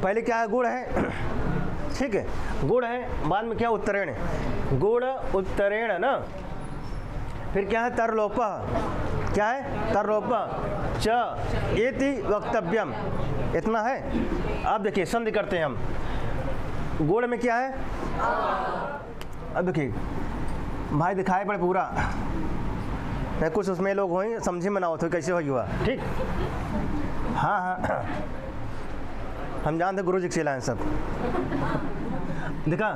पहले क्या है, गुड़ है, ठीक है, गुड़ है, बाद में क्या उत्तरेण, गुड़ उत्तरेण ना, फिर क्या है तरलोप, क्या है? तरलोप च एति वक्तव्यम, इतना है। अब देखिए संधि करते हैं हम। गुण में क्या है? अब देखिए भाई दिखाए पड़े पूरा, नहीं कुछ उसमें लोग हों समझी में ना हो तो कैसे हो हुआ, ठीक। हाँ हाँ हम जानते गुरु जी के सिलाए सब। देखा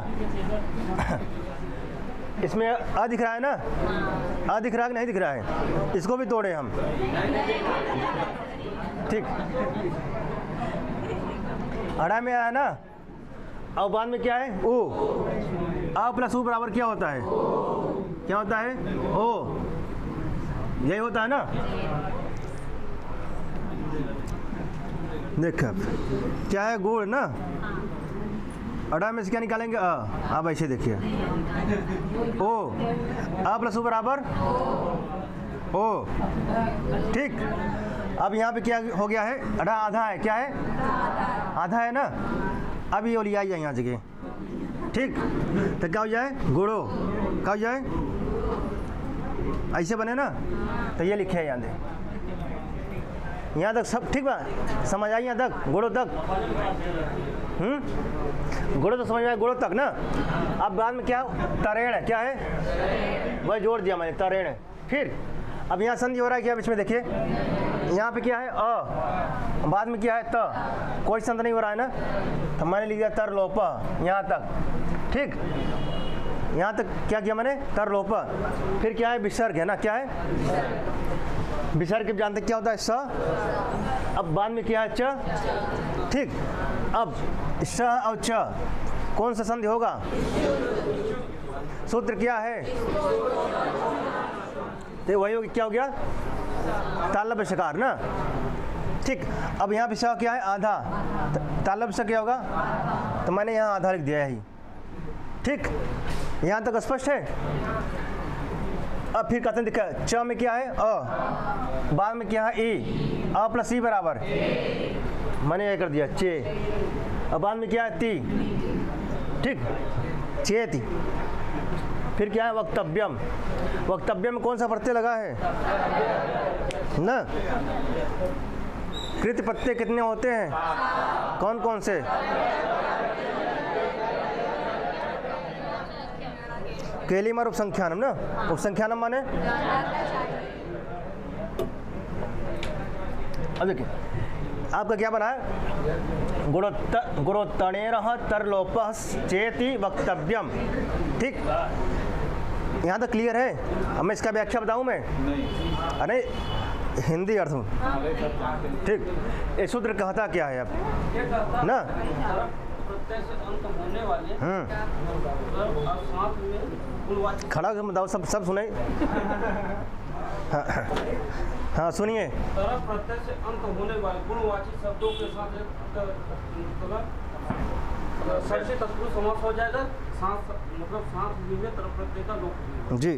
इसमें अ दिख रहा है ना, अ दिख रहा है कि नहीं दिख रहा है? इसको भी तोड़े हम, ठीक। अड़ा में आया ना, और बाद में क्या है? ओ। आ प्लस ऊ बराबर क्या होता है? क्या होता है? ओ। यही होता है ना। देख क्या है? गुण ना। अड़ा में से क्या निकालेंगे? अ। अब ऐसे देखिए ओ, आ प्लस ऊ बराबर ओ, ठीक। अब यहाँ पे क्या हो गया है? अड़ा आधा है, क्या है? आधा है ना। अब ये लिया जाए यहाँ जगह, ठीक। तो क्या हो जाए? गुणो, क्या हो जाए? ऐसे बने ना, तो ये लिखे है यहाँ दे, यहाँ तक सब ठीक बा, समझ आई यहाँ तक? गुणों तक, गुणों तो समझ में आया, गुणों तक ना। अब बाद में क्या? तरेण है, क्या है? वही जोड़ दिया मैंने, तरेण है। फिर अब यहाँ संधि हो रहा है क्या बीच में? देखिए यहाँ पे क्या है? अ, बाद में क्या है? त, कोई संधि नहीं हो रहा है ना, तो मैंने लिख दिया तरलोप यहाँ तक, ठीक। यहाँ तक क्या किया मैंने? तरलोप। फिर क्या है? विसर्ग है ना, क्या है? विसर्ग के जानते क्या होता है? स। अब बाद में क्या है? च, ठीक। अब स और च कौन सा संधि होगा? सूत्र क्या है? तो वही हो क्या हो गया? तालव्य शकार ना, ठीक। अब यहाँ पे स क्या है? आधा। तालव्य से क्या होगा? तो मैंने यहाँ आधा लिख दिया है, ठीक। यहाँ तक स्पष्ट है। अब फिर कहते हैं देखा, च में क्या है? अ, बाद में क्या है? ई, अ प्लस ई बराबर, मैंने ये कर दिया चे। अब बाद में क्या है? ती, ठीक, चेति। फिर क्या है? वक्तव्यम। वक्तव्यम में कौन सा प्रत्यय लगा है ना? कृत प्रत्यय कितने होते हैं? कौन कौन से? केलिम और उपसंख्यानम ना। उपसंख्यानम माने? अब देखिए आपका क्या बना है? गुणोत्तणेर तरलोप चेति वक्तव्यम, ठीक। यहाँ तक क्लियर है? अब मैं इसका व्याख्या बताऊँ मैं? अरे हिंदी अर्थ में, ठीक। ये सूत्र कहता क्या है अब ना? खड़ा होकर बताओ, सब सुने। हाँ सुनिए। तरफ प्रत्यय से अंत होने वाले गुणवाची शब्दों के साथ षष्ठी तत्पुरुष समास हो जाएगा। सांस मतलब सांस भी में तरफ प्रत्यय का लोप जी,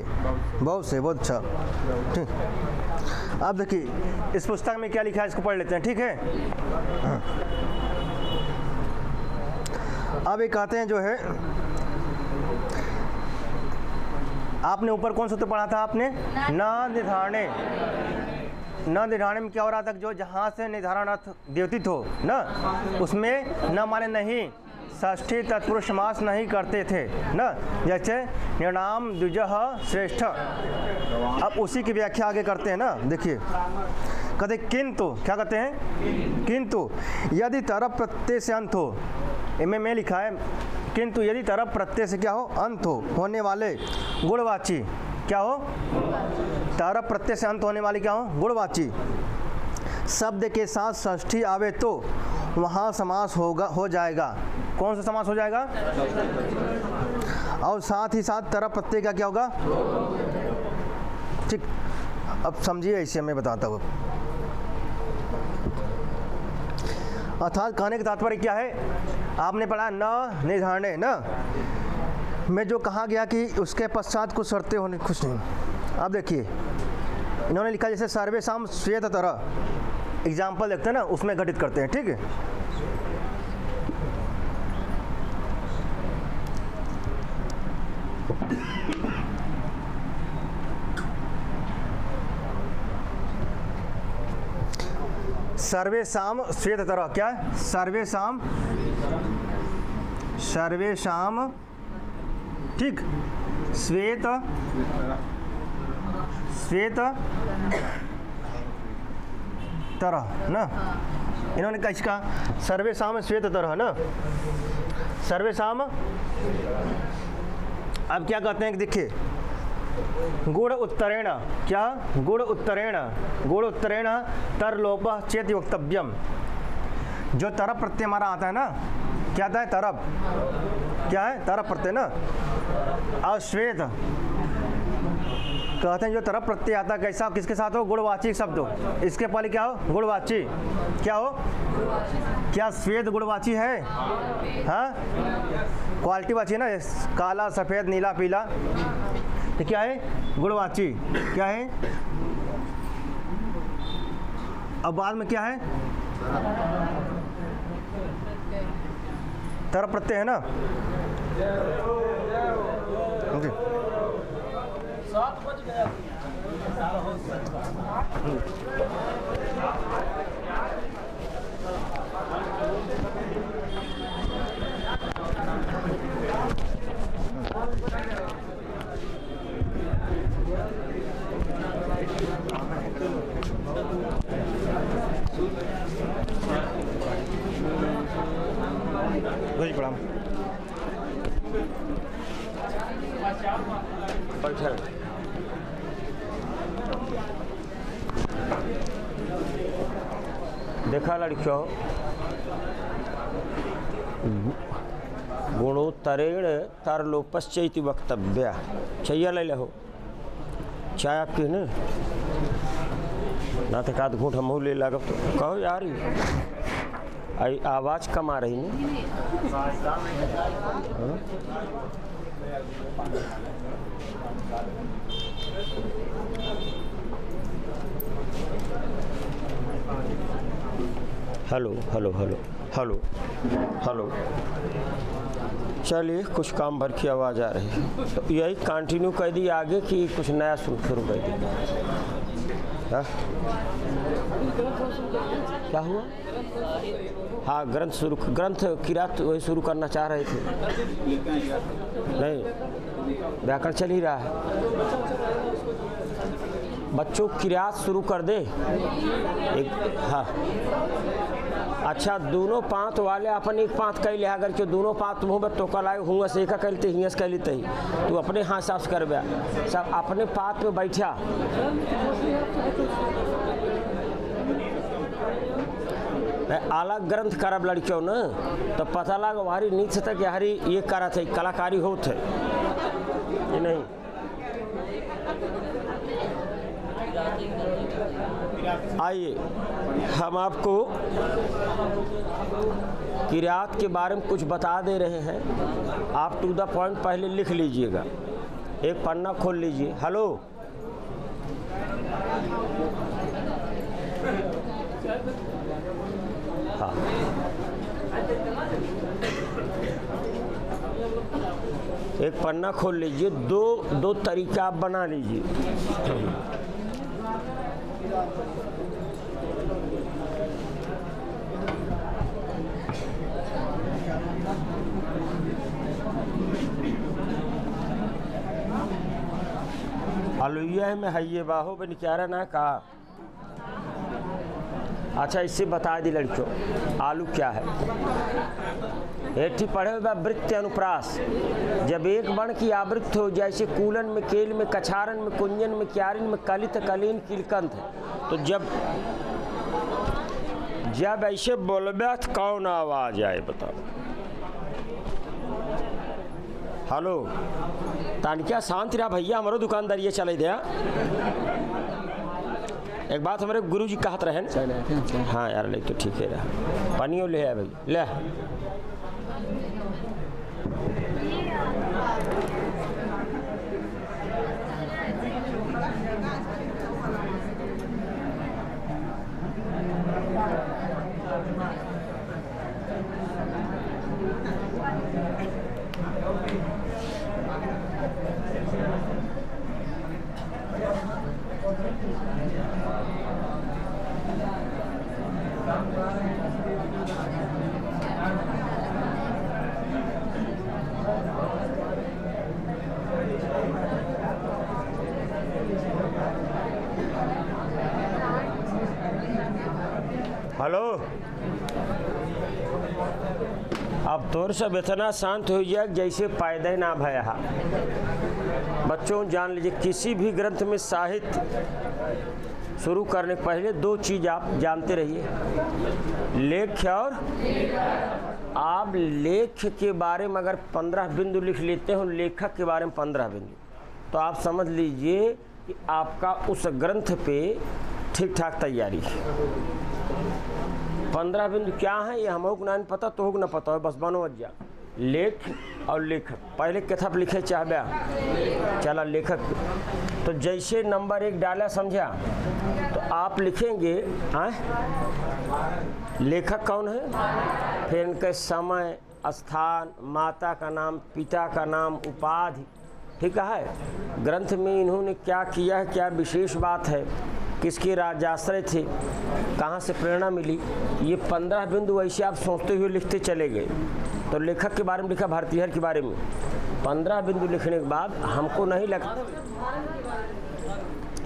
बहुत से, बहुत अच्छा, ठीक। अब देखिए इस पुस्तक में क्या लिखा है, इसको पढ़ लेते हैं, ठीक है। अब एक कहते हैं जो है, आपने ऊपर कौन सूत्र पढ़ा था आपने? न निर्धारणे। न निर्धारणे में क्या हो रहा था? जो जहाँ से निर्धारण अर्थ द्योतित हो ना, उसमें न माने नहीं, षष्ठी तत्पुरुष समास नहीं करते थे ना। जैसे निर्णाम द्विजः श्रेष्ठ। अब उसी की व्याख्या आगे करते हैं ना। देखिए कहते किंतु, क्या कहते हैं? किंतु यदि तरफ प्रत्यय से अंत हो, इनमें में लिखा है किंतु यदि तरफ प्रत्यय से क्या हो? अंत हो, होने वाले गुणवाची क्या हो? तरफ प्रत्यय से अंत होने वाली क्या हो? गुणवाची शब्द के साथ षष्ठी आवे तो वहाँ समास होगा, हो जाएगा। कौन सा समास हो जाएगा? और साथ ही साथ तरफ प्रत्यय का क्या होगा? ठीक। अब समझिए, इसे मैं बताता हूँ। अर्थात कहने का तात्पर्य क्या है? आपने पढ़ा न निर्धारणे ना, में जो कहा गया कि उसके पश्चात कुछ शर्तें होने, कुछ नहीं। अब देखिए इन्होंने लिखा जैसे सर्वेषां श्वेत तरह, एग्जाम्पल देखते हैं ना, उसमें घटित करते हैं, ठीक है। सर्वेषाम श्वेततरः क्या है? सर्वेषाम ठीक श्वेत तरह ना, इन्होंने कैसे कहा? सर्वेषाम श्वेत तरह ना, सर्वेषाम। अब क्या कहते हैं कि देखिए गुण उत्तरेण, क्या गुण उत्तरेण तरलोप चेत वक्तव्यम। जो तरफ प्रत्यय हमारा आता है ना, क्या आता है? तरफ, क्या है? तरफ प्रत्यय ना। और श्वेत कहते हैं जो तरफ प्रत्यय आता है कैसा, किसके साथ हो? गुणवाची शब्द हो। इसके पहले क्या हो? गुणवाची। क्या हो? क्या श्वेत गुणवाची है? हाँ, क्वालिटी वाची ना, काला सफ़ेद नीला पीला, तो क्या है? गुणवाची। क्या है? अब बाद में क्या है? तरफ प्रत्यय है ना। 7 बज गया। प्रणाम। देखा लड़कियों, गुणोत्तरेण तरलोपश्चैति वक्तव्य। चाहिए ले लो चाय आपकी है ना, तो का घूट हम ले लगा तो कहो यार, आई आवाज़ कम आ रही ना। Hello hello hello hello hello. चलिए, कुछ काम भर की आवाज़ आ रही है, तो यही कंटिन्यू कर दी आगे कि कुछ नया शुरू कर दी? क्या हुआ? हाँ, ग्रंथ किरात वही शुरू करना चाह रहे थे। नहीं, व्याकरण चल ही रहा है। बच्चों किरात शुरू कर दे एक। हाँ, अच्छा, दोनों पाँत वाले अपन एक पाँत कह लिया, अगर के दोनों पाँत मुँह में टोका लाए हुआ से एक कहते हिंस कह लेते ही तू अपने हाथ साफ कर बया, सब अपने पात में बैठा। अलग ग्रंथ करब लड़कियों न, तो पता लगा हमारी नीचे तक हरी ये करा थे, कलाकारी होते ये नहीं। आइए हम आपको किरात के बारे में कुछ बता दे रहे हैं, आप टू द पॉइंट पहले लिख लीजिएगा। एक पन्ना खोल लीजिए। हेलो, हाँ, एक पन्ना खोल लीजिए। दो तरीका आप बना लीजिए। आलूया में है ये बाहो बन क्या ना कहा। अच्छा, इससे बता दी लड़कियों, आलू क्या है? एठी पढ़े हुए वृत्ति अनुप्रास। जब एक बण की आवृत्ति हो, जैसे कूलन में, केल में, कछारन में, कुंजन में, क्यारिन में, कलित, कलीन, किलकंत, तो जब ऐसे बोलबे तो कौन आवाज आए बताओ? हेलो, तानिका शांति रहा भैया, हमारो दुकानदार ये चले दिया। एक बात हमारे गुरुजी कहत रहे न। हाँ यार, ले तो ठीक है रहा। पानियों ले है भाई, ले। हेलो, अब तोर सब इतना शांत हो जाए जैसे पैदा ही ना भया। बच्चों जान लीजिए, किसी भी ग्रंथ में साहित्य शुरू करने के पहले दो चीज़ आप जानते रहिए, लेख्य और आप लेख्य के बारे में अगर 15 बिंदु लिख लेते हो, लेखक के बारे में 15 बिंदु, तो आप समझ लीजिए कि आपका उस ग्रंथ पे ठीक ठाक तैयारी है। 15 बिंदु क्या है ये हमको ना पता, तो हो ना पता है, बस बनो जा लेख और लेखक। पहले कथा पर लिखे चाहबे, चला लेखक। तो जैसे नंबर 1 डाला समझा, तो आप लिखेंगे लेखक कौन है, फिर इनके समय, स्थान, माता का नाम, पिता का नाम, उपाधि, ठीक है, ग्रंथ में इन्होंने क्या किया है, क्या विशेष बात है, किसके राजाश्रय थे, कहाँ से प्रेरणा मिली। ये 15 बिंदु ऐसे आप सोचते हुए लिखते चले गए। तो लेखक के बारे में लिखा, भारतीहर के बारे में 15 बिंदु लिखने के बाद हमको नहीं लगा,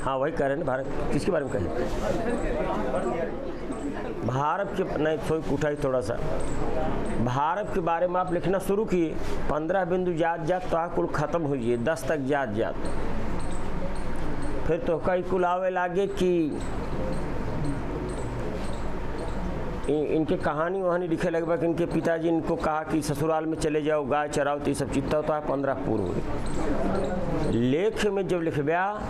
हाँ वही कह रहे हैं भारत, किसके बारे में कहें, भारत के, नहीं सोई उठाई थोड़ा सा, भारत के बारे में आप लिखना शुरू किए, 15 बिंदु जात जात तो आप कुल ख़त्म हुई, 10 तक जात जात, फिर तो कई कुल आवे लागे कि इनके कहानी वहानी लिखे लगे कि इनके पिताजी इनको कहा कि ससुराल में चले जाओ, गाय चराओ, तो ये सब चित्ता होता है 15 पूर्व हुए। लेख में जब लिखब्या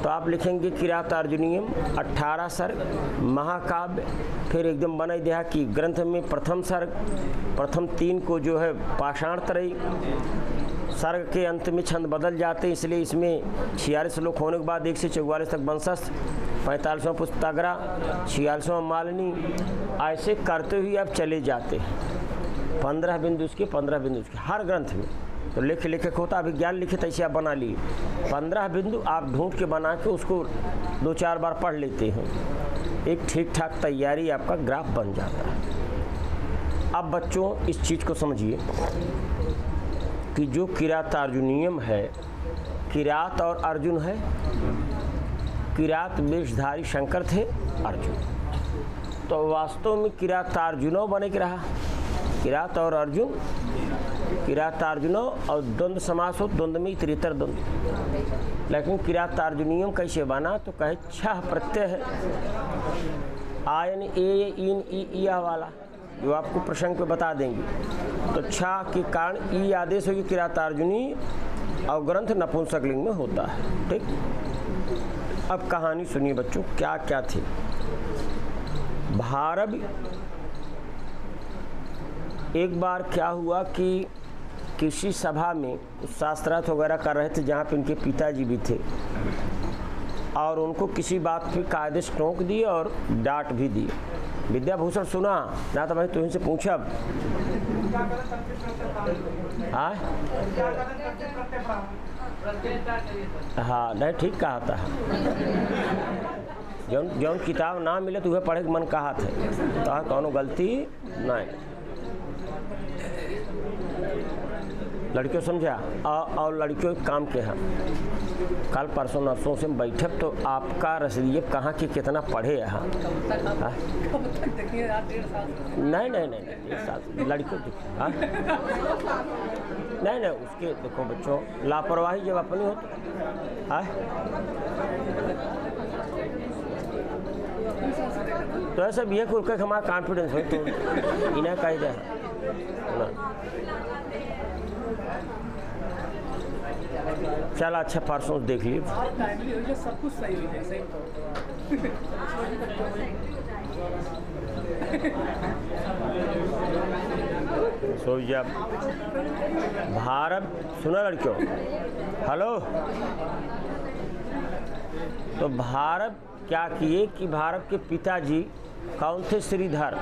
तो आप लिखेंगे किरात अर्जुनीयम 18 सर्ग, महाकाव्य, फिर एकदम बनाई दिया कि ग्रंथ में प्रथम सर्ग, प्रथम 3 को जो है पाषाण तरई, सर्ग के अंत में छंद बदल जाते हैं, इसलिए इसमें 46 श्लोक होने के बाद 1 से 44 तक वंशस्थ, 45वां पुस्तकरा, 46वां मालिनी, ऐसे करते हुए आप चले जाते हैं। 15 बिंदु उसके, 15 बिंदु उसके, हर ग्रंथ में। तो लेखक होता, अभी ज्ञान लिखित ऐसे आप बना लिए, 15 बिंदु आप ढूंढ के बना के उसको 2-4 बार पढ़ लेते हैं, एक ठीक ठाक तैयारी आपका ग्राफ बन जाता है। अब बच्चों इस चीज़ को समझिए कि जो किरात अर्जुनीयम है, किरात और अर्जुन है, किरात वेशधारी शंकर थे, अर्जुन, तो वास्तव में किरातार्जुनो बने के रहा, किरात और अर्जुन, किरातार्जुनो, और द्वंद्व समास हो, द्वंद्व में इतरेतर द्वंद्व, लेकिन किरातार्जुनीयम कैसे बना, तो कहे छह प्रत्यय है, आयन ए इन ई वाला, जो आपको प्रसंग पे बता देंगे। तो छा के कारण ई आदेश होगी किरातार्जुनी, और ग्रंथ नपुंसकलिंग में होता है, ठीक। अब कहानी सुनिए बच्चों, क्या क्या थी। भारत, एक बार क्या हुआ कि किसी सभा में शास्त्रार्थ वगैरह कर रहे थे, जहाँ पे इनके पिताजी भी थे, और उनको किसी बात पे कायदे से टोक दिए और डांट भी दिए। विद्याभूषण सुना ना, तो भाई तुम से पूछा, हाँ नहीं ठीक कहा था, जौन किताब ना मिले तो वह पढ़े के मन कहा थे, तो कौनो गलती नहीं। लड़कियों समझा, और लड़कियों काम के हैं, कल परसों नरसों से बैठक, तो आपका रसीद कहाँ के कितना पढ़े यहाँ, नहीं नहीं नहीं नहीं साथ लड़कियों, हाँ नहीं नहीं उसके देखो बच्चों, लापरवाही जब अपनी हो तो ऐसा भी है कि हमारा कॉन्फिडेंस हो, तो इन्हें कही जाए चल अच्छा, परसों देख लिए, सब कुछ सही है, सही सो जब भारत, सुना लड़कियों, हेलो, तो भारत क्या किए कि भारत के पिताजी कौन थे, श्रीधर,